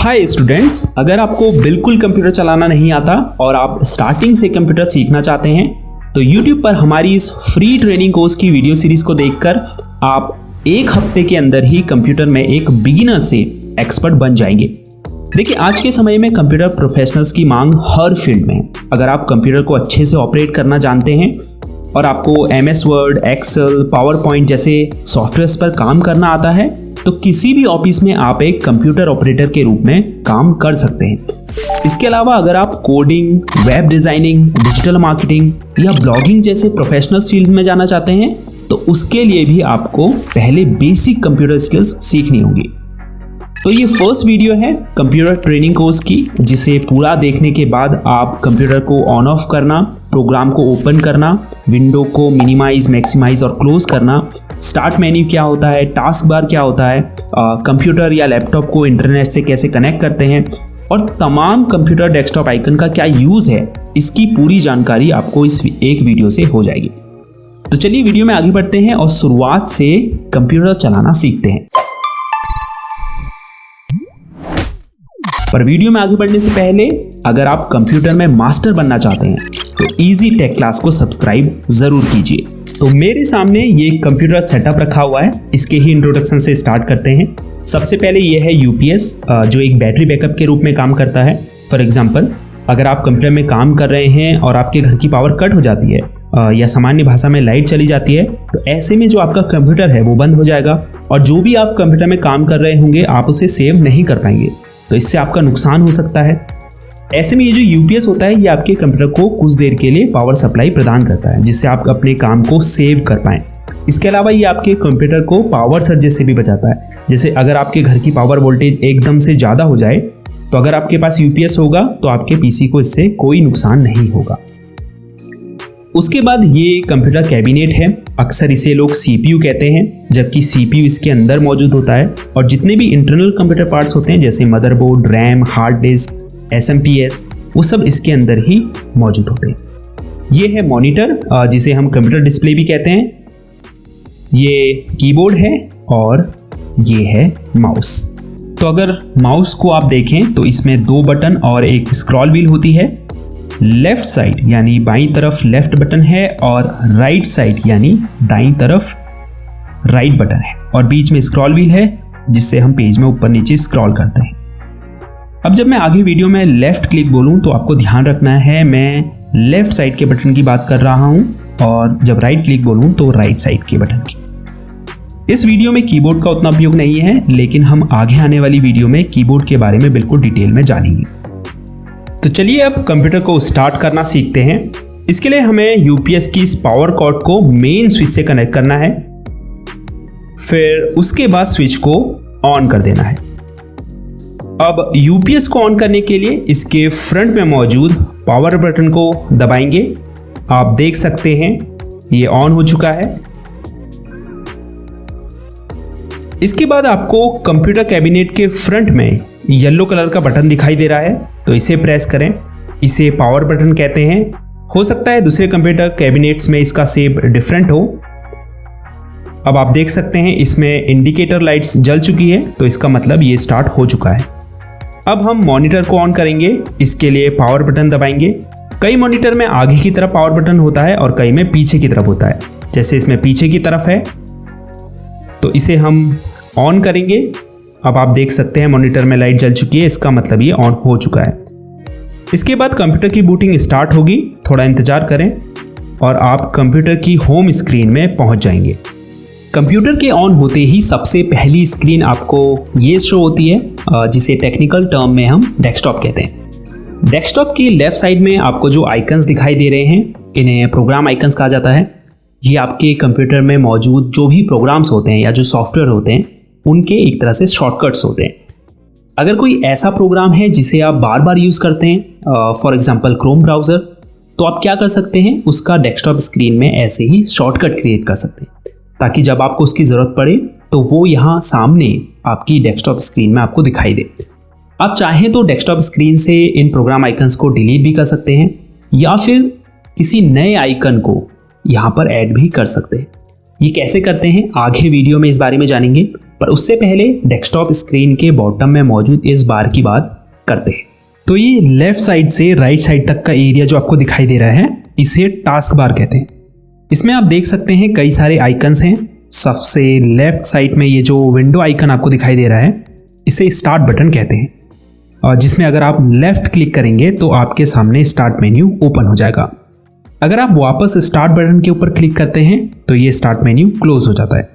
Hi students, अगर आपको बिल्कुल कंप्यूटर चलाना नहीं आता और आप स्टार्टिंग से कंप्यूटर सीखना चाहते हैं तो YouTube पर हमारी इस फ्री ट्रेनिंग कोर्स की वीडियो सीरीज को देखकर आप एक हफ्ते के अंदर ही कंप्यूटर में एक बिगिनर से एक्सपर्ट बन जाएंगे। देखिए, आज के समय में कंप्यूटर प्रोफेशनल्स की मांग हर फील्ड में है। अगर आप कंप्यूटर को अच्छे से ऑपरेट करना जानते हैं और आपको MS word, Excel, PowerPoint जैसे सॉफ्टवेयर्स पर काम करना आता है तो किसी भी ऑफिस में आप एक कंप्यूटर ऑपरेटर के रूप में काम कर सकते हैं। इसके अलावा अगर आप coding, web designing, digital marketing या ब्लॉगिंग जैसे प्रोफेशनल फील्ड्स में जाना चाहते हैं तो उसके लिए भी आपको पहले बेसिक कंप्यूटर स्किल्स सीखनी होगी। तो ये फर्स्ट वीडियो है कंप्यूटर ट्रेनिंग कोर्स की, जिसे पूरा देखने के बाद आप कंप्यूटर को ऑन ऑफ करना, प्रोग्राम को ओपन करना, विंडो को मिनिमाइज, मैक्सिमाइज और क्लोज करना, स्टार्ट मेन्यू क्या होता है, टास्क बार क्या होता है, कंप्यूटर या लैपटॉप को इंटरनेट से कैसे कनेक्ट करते हैं और तमाम कंप्यूटर डेस्कटॉप आइकन का क्या यूज़ है, इसकी पूरी जानकारी आपको इस एक वीडियो से हो जाएगी। तो चलिए वीडियो में आगे बढ़ते हैं और शुरुआत से कंप्यूटर चलाना सीखते हैं। पर वीडियो में आगे बढ़ने से पहले अगर आप कंप्यूटर में मास्टर बनना चाहते हैं तो इजी टेक क्लास को सब्सक्राइब जरूर कीजिए। तो मेरे सामने ये कंप्यूटर सेटअप रखा हुआ है, इसके ही इंट्रोडक्शन से स्टार्ट करते हैं। सबसे पहले ये है UPS, जो एक बैटरी बैकअप के रूप में काम करता है। फॉर एग्जांपल, अगर आप कंप्यूटर में काम कर रहे हैं और आपके घर की पावर कट हो जाती है या सामान्य भाषा में लाइट चली जाती है तो ऐसे में जो आपका कंप्यूटर है वो बंद हो जाएगा और जो भी आप कंप्यूटर में काम कर रहे होंगे आप उसे सेव नहीं कर पाएंगे, तो इससे आपका नुकसान हो सकता है। ऐसे में ये जो UPS होता है ये आपके कंप्यूटर को कुछ देर के लिए पावर सप्लाई प्रदान करता है, जिससे आप अपने काम को सेव कर पाएं। इसके अलावा ये आपके कंप्यूटर को पावर सर्ज से भी बचाता है। जैसे अगर आपके घर की पावर वोल्टेज एकदम से ज़्यादा हो जाए तो अगर आपके पास UPS होगा तो आपके PC को इससे कोई नुकसान नहीं होगा। उसके बाद ये कंप्यूटर कैबिनेट है, अक्सर इसे लोग CPU कहते हैं, जबकि CPU इसके अंदर मौजूद होता है और जितने भी इंटरनल कंप्यूटर पार्ट्स होते हैं जैसे motherboard, RAM, hard disk, SMPS, वो सब इसके अंदर ही मौजूद होते हैं। ये है मॉनिटर, जिसे हम कंप्यूटर डिस्प्ले भी कहते हैं। ये कीबोर्ड है और ये है माउस। तो अगर माउस को आप देखें तो इसमें 2 बटन और एक स्क्रॉल व्हील होती है। लेफ्ट साइड यानी बाईं तरफ लेफ्ट बटन है और राइट साइड यानी दाईं तरफ राइट बटन है और बीच में स्क्रॉल व्हील है जिससे हम पेज में ऊपर नीचे स्क्रॉल करते हैं। अब जब मैं आगे वीडियो में लेफ्ट क्लिक बोलूं तो आपको ध्यान रखना है मैं लेफ्ट साइड के बटन की बात कर रहा हूं और जब राइट क्लिक बोलूं तो राइट साइड के बटन की। इस वीडियो में कीबोर्ड का उतना उपयोग नहीं है, लेकिन हम आगे आने वाली वीडियो में कीबोर्ड के बारे में बिल्कुल डिटेल में जानेंगे। तो चलिए अब कंप्यूटर को स्टार्ट करना सीखते हैं। इसके लिए हमें UPS की इस पावर कॉर्ड को मेन स्विच से कनेक्ट करना है, फिर उसके बाद स्विच को ऑन कर देना है। अब UPS को ऑन करने के लिए इसके फ्रंट में मौजूद पावर बटन को दबाएंगे। आप देख सकते हैं ये ऑन हो चुका है। इसके बाद आपको कंप्यूटर कैबिनेट के फ्रंट में येलो कलर का बटन दिखाई दे रहा है, तो इसे प्रेस करें। इसे पावर बटन कहते हैं। हो सकता है दूसरे कंप्यूटर कैबिनेट्स में इसका शेप डिफरेंट हो। अब आप देख सकते हैं इसमें इंडिकेटर लाइट्स जल चुकी है, तो इसका मतलब ये स्टार्ट हो चुका है। अब हम मॉनिटर को ऑन करेंगे। इसके लिए पावर बटन दबाएंगे। कई मॉनिटर में आगे की तरफ पावर बटन होता है और कई में पीछे की तरफ होता है। जैसे इसमें पीछे की तरफ है तो इसे हम ऑन करेंगे। अब आप देख सकते हैं मॉनिटर में लाइट जल चुकी है, इसका मतलब ये ऑन हो चुका है। इसके बाद कंप्यूटर की बूटिंग स्टार्ट होगी, थोड़ा इंतजार करें और आप कंप्यूटर की होम स्क्रीन में पहुंच जाएंगे। कंप्यूटर के ऑन होते ही सबसे पहली स्क्रीन आपको ये शो होती है, जिसे टेक्निकल टर्म में हम डेस्कटॉप कहते हैं। डेस्कटॉप की लेफ्ट साइड में आपको जो आइकन्स दिखाई दे रहे हैं इन्हें प्रोग्राम आइकन्स कहा जाता है। ये आपके कंप्यूटर में मौजूद जो भी प्रोग्राम्स होते हैं या जो सॉफ्टवेयर होते हैं उनके एक तरह से शॉर्टकट्स होते हैं। अगर कोई ऐसा प्रोग्राम है जिसे आप बार बार यूज़ करते हैं, फॉर एग्जांपल क्रोम ब्राउज़र, तो आप क्या कर सकते हैं, उसका डेस्कटॉप स्क्रीन में ऐसे ही शॉर्टकट क्रिएट कर सकते हैं ताकि जब आपको उसकी ज़रूरत पड़े तो वो यहाँ सामने आपकी डेस्कटॉप स्क्रीन में आपको दिखाई दे। आप चाहें तो डेस्कटॉप स्क्रीन से इन प्रोग्राम आइकन्स को डिलीट भी कर सकते हैं या फिर किसी नए आइकन को यहाँ पर ऐड भी कर सकते हैं। ये कैसे करते हैं आगे वीडियो में इस बारे में जानेंगे। पर उससे पहले डेस्कटॉप स्क्रीन के बॉटम में मौजूद इस बार की बात करते हैं। तो ये लेफ्ट साइड से राइट साइड तक का एरिया जो आपको दिखाई दे रहा है, इसे टास्क बार कहते हैं। इसमें आप देख सकते हैं कई सारे आइकन्स हैं। सबसे लेफ्ट साइड में ये जो विंडो आइकन आपको दिखाई दे रहा है, इसे स्टार्ट बटन कहते हैं, और जिसमें अगर आप लेफ्ट क्लिक करेंगे तो आपके सामने स्टार्ट मेन्यू ओपन हो जाएगा। अगर आप वापस स्टार्ट बटन के ऊपर क्लिक करते हैं तो ये स्टार्ट मेन्यू क्लोज हो जाता है।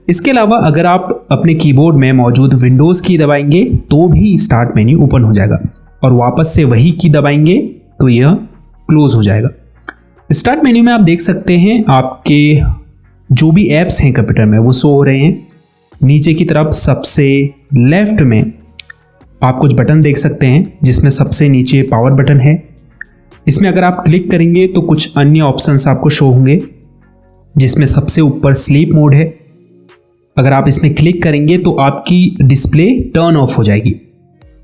इसके अलावा अगर आप अपने कीबोर्ड में मौजूद विंडोज़ की दबाएंगे तो भी स्टार्ट मेन्यू ओपन हो जाएगा, और वापस से वही की दबाएंगे तो यह क्लोज हो जाएगा। स्टार्ट मेन्यू में आप देख सकते हैं आपके जो भी ऐप्स हैं कंप्यूटर में वो शो हो रहे हैं। नीचे की तरफ सबसे लेफ्ट में आप कुछ बटन देख सकते हैं, जिसमें सबसे नीचे पावर बटन है। इसमें अगर आप क्लिक करेंगे तो कुछ अन्य ऑप्शंस आपको शो होंगे, जिसमें सबसे ऊपर स्लीप मोड है। अगर आप इसमें क्लिक करेंगे तो आपकी डिस्प्ले टर्न ऑफ हो जाएगी।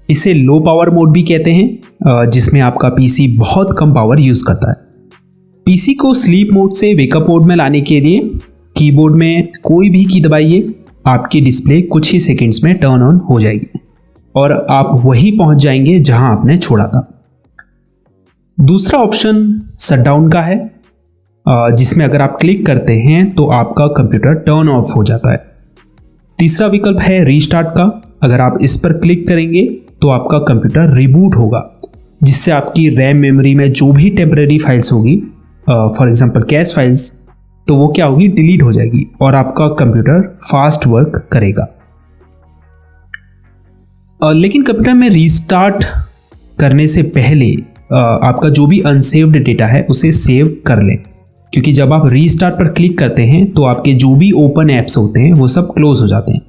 इसे लो पावर मोड भी कहते हैं, जिसमें आपका पीसी बहुत कम पावर यूज़ करता है। पीसी को स्लीप मोड से वेकअप मोड में लाने के लिए कीबोर्ड में कोई भी की दबाइए, आपकी डिस्प्ले कुछ ही सेकंड्स में टर्न ऑन हो जाएगी और आप वहीं पहुंच जाएंगे जहां आपने छोड़ा था। दूसरा ऑप्शन शटडाउन का है, जिसमें अगर आप क्लिक करते हैं तो आपका कंप्यूटर टर्न ऑफ हो जाता है। तीसरा विकल्प है रीस्टार्ट का। अगर आप इस पर क्लिक करेंगे तो आपका कंप्यूटर रिबूट होगा, जिससे आपकी रैम मेमोरी में जो भी टेम्परेरी फाइल्स होगी, फॉर एग्जांपल कैश फाइल्स, तो वो क्या होगी, डिलीट हो जाएगी और आपका कंप्यूटर फास्ट वर्क करेगा। लेकिन कंप्यूटर में रीस्टार्ट करने से पहले आपका जो भी अनसेव्ड डेटा है उसे सेव कर लें, क्योंकि जब आप रीस्टार्ट पर क्लिक करते हैं तो आपके जो भी ओपन ऐप्स होते हैं वो सब क्लोज हो जाते हैं।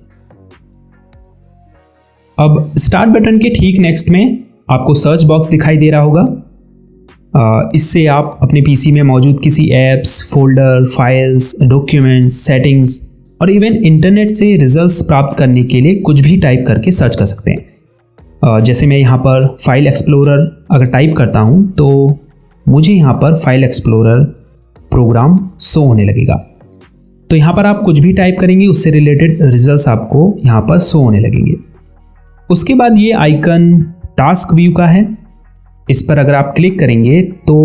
अब स्टार्ट बटन के ठीक नेक्स्ट में आपको सर्च बॉक्स दिखाई दे रहा होगा। इससे आप अपने पीसी में मौजूद किसी apps, folder, files, documents, settings और इवन इंटरनेट से रिजल्ट्स प्राप्त करने के लिए कुछ भी टाइप करके सर्च कर सकते हैं। जैसे मैं यहाँ पर फाइल एक्सप्लोरर अगर टाइप करता हूँ तो मुझे यहाँ पर फाइल एक्सप्लोरर प्रोग्राम शो होने लगेगा। तो यहाँ पर आप कुछ भी टाइप करेंगे उससे रिलेटेड रिजल्ट्स आपको यहाँ पर शो होने लगेंगे। उसके बाद ये आइकन टास्क व्यू का है। इस पर अगर आप क्लिक करेंगे तो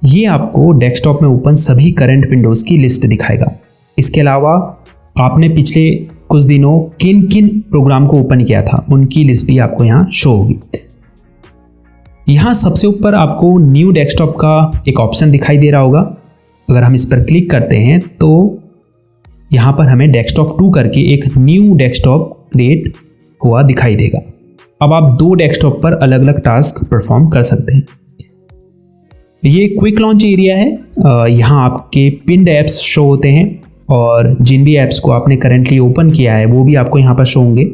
ये आपको डेस्कटॉप में ओपन सभी करंट विंडोज़ की लिस्ट दिखाएगा। इसके अलावा आपने पिछले कुछ दिनों किन किन प्रोग्राम को ओपन किया था उनकी लिस्ट भी आपको यहाँ शो होगी। यहाँ सबसे ऊपर आपको न्यू डेस्कटॉप का एक ऑप्शन दिखाई दे रहा होगा। अगर हम इस पर क्लिक करते हैं तो यहाँ पर हमें डेस्कटॉप 2 करके एक न्यू डेस्कटॉप क्रिएट हुआ दिखाई देगा। अब आप 2 डेस्कटॉप पर अलग अलग टास्क परफॉर्म कर सकते हैं। ये क्विक लॉन्च एरिया है। यहाँ आपके पिन्ड ऐप्स शो होते हैं और जिन भी ऐप्स को आपने करेंटली ओपन किया है वो भी आपको यहाँ पर शो होंगे।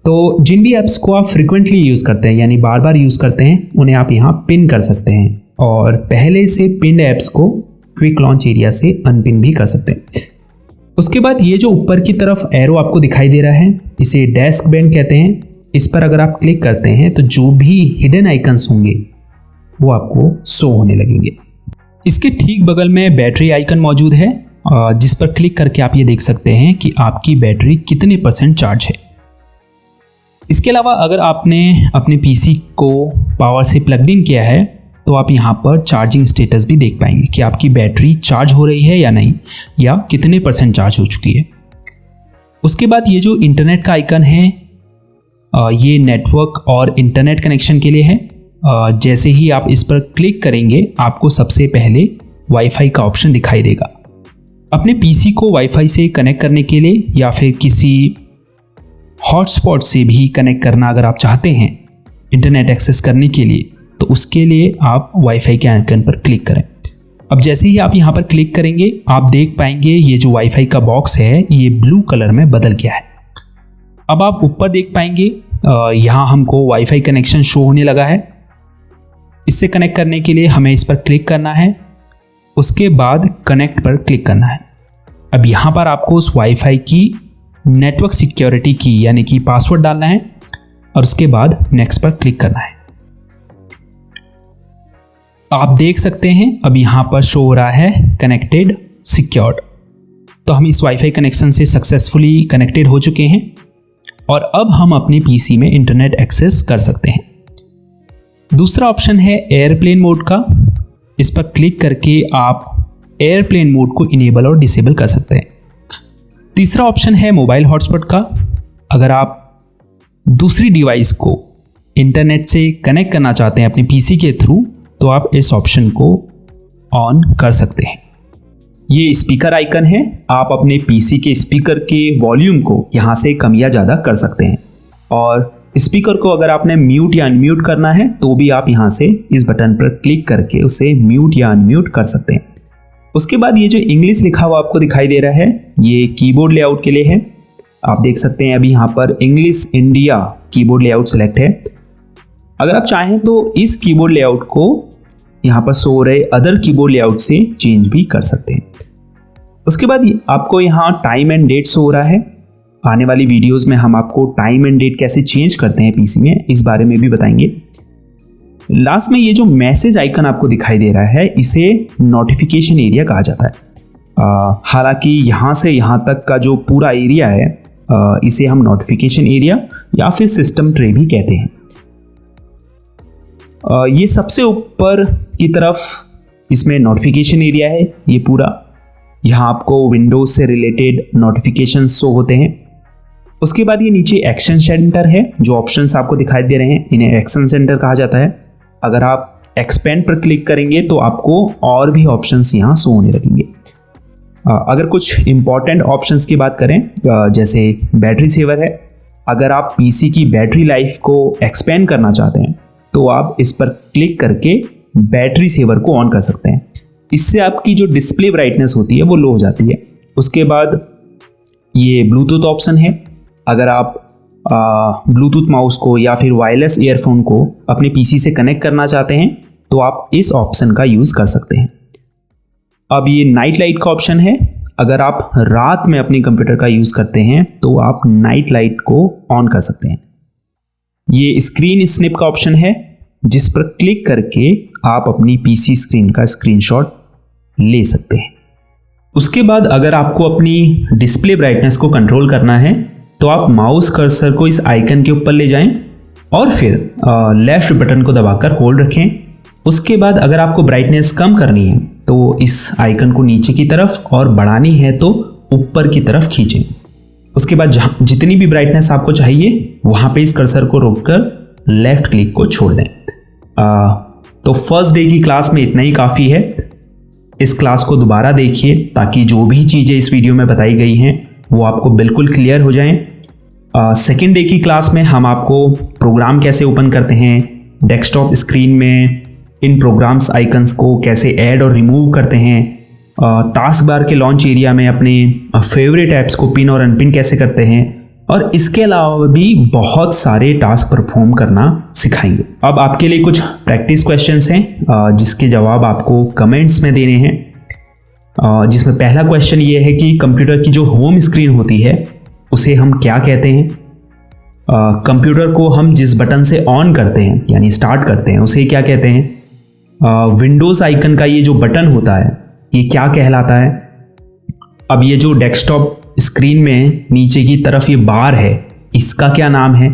तो जिन भी ऐप्स को आप फ्रिक्वेंटली यूज़ करते हैं, यानी बार बार यूज़ करते हैं, उन्हें आप यहाँ पिन कर सकते हैं और पहले से पिन ऐप्स को क्विक लॉन्च एरिया से अनपिन भी कर सकते हैं। उसके बाद ये जो ऊपर की तरफ एरो आपको दिखाई दे रहा है, इसे डेस्क बैंड कहते हैं। इस पर अगर आप क्लिक करते हैं तो जो भी हिडन आइकन्स होंगे वो आपको शो होने लगेंगे। इसके ठीक बगल में बैटरी आइकन मौजूद है, जिस पर क्लिक करके आप ये देख सकते हैं कि आपकी बैटरी कितने % चार्ज है। इसके अलावा अगर आपने अपने पीसी को पावर से प्लग्ड इन किया है तो आप यहाँ पर चार्जिंग स्टेटस भी देख पाएंगे कि आपकी बैटरी चार्ज हो रही है या नहीं, या कितने % चार्ज हो चुकी है। उसके बाद ये जो इंटरनेट का आइकन है, ये नेटवर्क और इंटरनेट कनेक्शन के लिए है। जैसे ही आप इस पर क्लिक करेंगे आपको सबसे पहले वाईफाई का ऑप्शन दिखाई देगा। अपने पीसी को वाईफाई से कनेक्ट करने के लिए या फिर किसी हॉटस्पॉट से भी कनेक्ट करना अगर आप चाहते हैं इंटरनेट एक्सेस करने के लिए, तो उसके लिए आप वाईफाई के आइकन पर क्लिक करें। अब जैसे ही आप यहाँ पर क्लिक करेंगे आप देख पाएंगे ये जो वाईफाई का बॉक्स है ये ब्लू कलर में बदल गया है। अब आप ऊपर देख पाएंगे यहाँ हमको वाईफाई कनेक्शन शो होने लगा है। इससे कनेक्ट करने के लिए हमें इस पर क्लिक करना है, उसके बाद कनेक्ट पर क्लिक करना है। अब यहाँ पर आपको उस वाईफाई की नेटवर्क सिक्योरिटी की यानी कि पासवर्ड डालना है और उसके बाद नेक्स्ट पर क्लिक करना है। आप देख सकते हैं अब यहाँ पर शो हो रहा है कनेक्टेड सिक्योर्ड। तो हम इस वाईफाई कनेक्शन से सक्सेसफुली कनेक्टेड हो चुके हैं और अब हम अपने पीसी में इंटरनेट एक्सेस कर सकते हैं। दूसरा ऑप्शन है एयरप्लेन मोड का। इस पर क्लिक करके आप एयरप्लेन मोड को इनेबल और डिसेबल कर सकते हैं। तीसरा ऑप्शन है मोबाइल हॉटस्पॉट का। अगर आप दूसरी डिवाइस को इंटरनेट से कनेक्ट करना चाहते हैं अपने पीसी के थ्रू, तो आप इस ऑप्शन को ऑन कर सकते हैं। ये स्पीकर आइकन है, आप अपने पीसी के स्पीकर के वॉल्यूम को यहाँ से कम या ज़्यादा कर सकते हैं और स्पीकर को अगर आपने म्यूट या अनम्यूट करना है तो भी आप यहाँ से इस बटन पर क्लिक करके उसे म्यूट या अनम्यूट कर सकते हैं। उसके बाद ये जो इंग्लिश लिखा हुआ आपको दिखाई दे रहा है, ये कीबोर्ड लेआउट के लिए है। आप देख सकते हैं अभी यहाँ पर English India keyboard layout select है। अगर आप चाहें तो इस कीबोर्ड लेआउट को यहाँ पर शो रहे अदर कीबोर्ड लेआउट से चेंज भी कर सकते हैं। उसके बाद आपको यहाँ टाइम एंड डेट शो हो रहा है। आने वाली वीडियोस में हम आपको टाइम एंड डेट कैसे चेंज करते हैं पीसी में, इस बारे में भी बताएंगे। लास्ट में ये जो मैसेज आइकन आपको दिखाई दे रहा है, इसे नोटिफिकेशन एरिया कहा जाता है। हालांकि यहाँ से यहाँ तक का जो पूरा एरिया है, इसे हम नोटिफिकेशन एरिया या फिर सिस्टम ट्रे भी कहते हैं। ये सबसे ऊपर की तरफ इसमें नोटिफिकेशन एरिया है। ये पूरा यहाँ आपको विंडोज से रिलेटेड नोटिफिकेशन शो होते हैं। उसके बाद ये नीचे एक्शन सेंटर है, जो ऑप्शंस आपको दिखाई दे रहे हैं इन्हें एक्शन सेंटर कहा जाता है। अगर आप एक्सपेंड पर क्लिक करेंगे तो आपको और भी ऑप्शंस यहाँ शो होने लगेंगे। अगर कुछ इंपॉर्टेंट ऑप्शंस की बात करें, जैसे बैटरी सेवर है। अगर आप पीसी की बैटरी लाइफ को एक्सपेंड करना चाहते हैं तो आप इस पर क्लिक करके बैटरी सेवर को ऑन कर सकते हैं। इससे आपकी जो डिस्प्ले ब्राइटनेस होती है वो लो हो जाती है। उसके बाद ये ब्लूटूथ ऑप्शन है। अगर आप ब्लूटूथ माउस को या फिर वायरलेस ईयरफोन को अपने पीसी से कनेक्ट करना चाहते हैं तो आप इस ऑप्शन का यूज़ कर सकते हैं। अब ये नाइट लाइट का ऑप्शन है। अगर आप रात में अपने कंप्यूटर का यूज़ करते हैं तो आप नाइट लाइट को ऑन कर सकते हैं। ये स्क्रीन स्निप का ऑप्शन है, जिस पर क्लिक करके आप अपनी पीसी स्क्रीन का स्क्रीनशॉट ले सकते हैं। उसके बाद अगर आपको अपनी डिस्प्ले ब्राइटनेस को कंट्रोल करना है तो आप माउस कर्सर को इस आइकन के ऊपर ले जाएं और फिर लेफ्ट बटन को दबाकर होल्ड रखें। उसके बाद अगर आपको ब्राइटनेस कम करनी है तो इस आइकन को नीचे की तरफ और बढ़ानी है तो ऊपर की तरफ खींचें। उसके बाद जितनी भी ब्राइटनेस आपको चाहिए वहाँ पे इस कर्सर को रोककर लेफ्ट क्लिक को छोड़ दें। तो फर्स्ट डे की क्लास में इतना ही काफ़ी है। इस क्लास को दोबारा देखिए ताकि जो भी चीज़ें इस वीडियो में बताई गई हैं वो आपको बिल्कुल क्लियर हो जाएं। सेकेंड डे की क्लास में हम आपको प्रोग्राम कैसे ओपन करते हैं, डेस्कटॉप स्क्रीन में इन प्रोग्राम्स आइकन्स को कैसे ऐड और रिमूव करते हैं, टास्क बार के लॉन्च एरिया में अपने फेवरेट ऐप्स को पिन और अनपिन कैसे करते हैं, और इसके अलावा भी बहुत सारे टास्क परफॉर्म करना सिखाएंगे। अब आपके लिए कुछ प्रैक्टिस क्वेश्चंस हैं जिसके जवाब आपको कमेंट्स में देने हैं। जिसमें पहला क्वेश्चन ये है कि कंप्यूटर की जो होम स्क्रीन होती है उसे हम क्या कहते हैं। कंप्यूटर को हम जिस बटन से ऑन करते हैं यानी स्टार्ट करते हैं उसे क्या कहते हैं। विंडोज़ आइकन का ये जो बटन होता है ये क्या कहलाता है। अब ये जो डेस्कटॉप स्क्रीन में नीचे की तरफ ये बार है इसका क्या नाम है।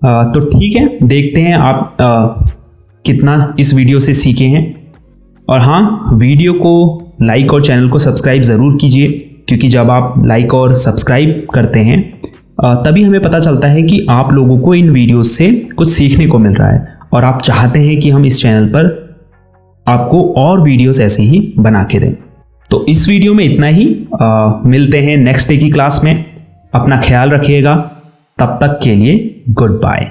तो ठीक है, देखते हैं आप कितना इस वीडियो से सीखे हैं। और हाँ, वीडियो को लाइक और चैनल को सब्सक्राइब ज़रूर कीजिए, क्योंकि जब आप लाइक और सब्सक्राइब करते हैं तभी हमें पता चलता है कि आप लोगों को इन वीडियोस से कुछ सीखने को मिल रहा है और आप चाहते हैं कि हम इस चैनल पर आपको और वीडियोस ऐसे ही बना के दें। तो इस वीडियो में इतना ही। मिलते हैं नेक्स्ट डे की क्लास में। अपना ख्याल रखिएगा। तब तक के लिए गुड बाय।